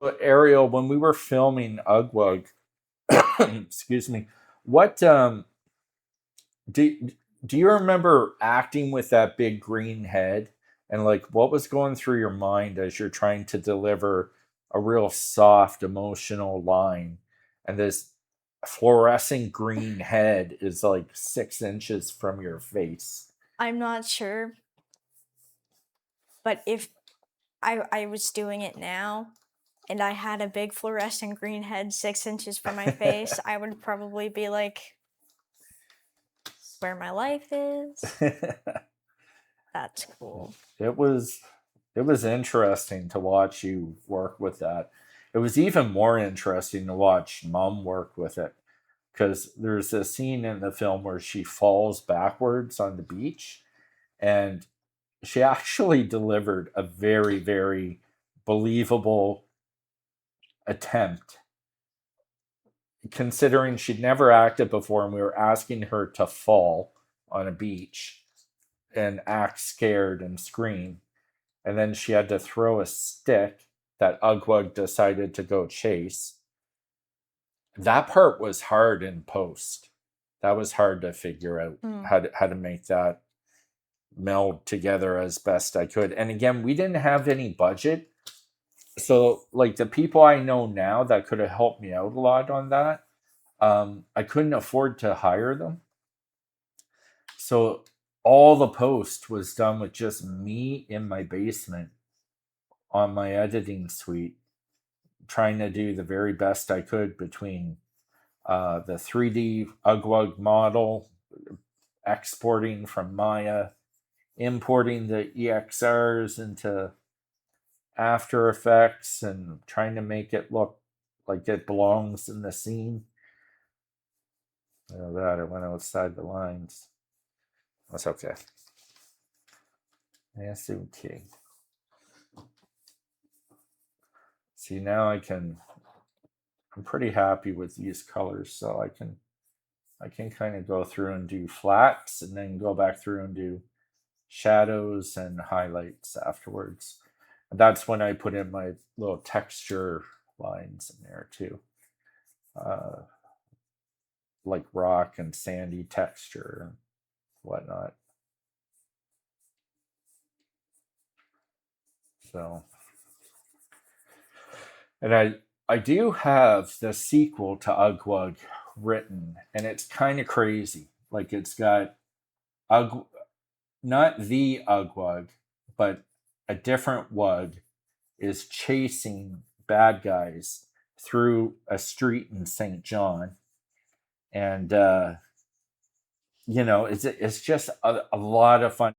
But Ariel, when we were filming Ugwug, excuse me, what do do you remember acting with that big green head, and like what was going through your mind as you're trying to deliver a real soft emotional line, and this fluorescent green head is like 6 inches from your face? I'm not sure, but if I was doing it now and I had a big fluorescent green head 6 inches from my face, I would probably be like, where my life is. That's cool. it was it was interesting to watch you work with that. It was even more interesting to watch Mom work with it, because there's a scene in the film where she falls backwards on the beach, and she actually delivered a very, very believable attempt, considering she'd never acted before and we were asking her to fall on a beach and act scared and scream. And then she had to throw a stick that Ugwug decided to go chase. That part was hard in post. That was hard to figure out Mm. how to make that meld together as best I could. And again, we didn't have any budget. So like the people I know now that could have helped me out a lot on that, I couldn't afford to hire them. So all the post was done with just me in my basement on my editing suite, trying to do the very best I could between the 3D Ugwug model, exporting from Maya, importing the EXRs into After Effects, and trying to make it look like it belongs in the scene. You know, that it went outside the lines. That's okay. That's okay. See, now I'm pretty happy with these colors, so I can kind of go through and do flats and then go back through and do shadows and highlights afterwards. And that's when I put in my little texture lines in there too, uh, like rock and sandy texture and whatnot. So, and I do have the sequel to Ugwug written, and it's kind of crazy. Like it's got Ug, not the Ugwug, but a different Wug is chasing bad guys through a street in St. John, and it's just a lot of fun.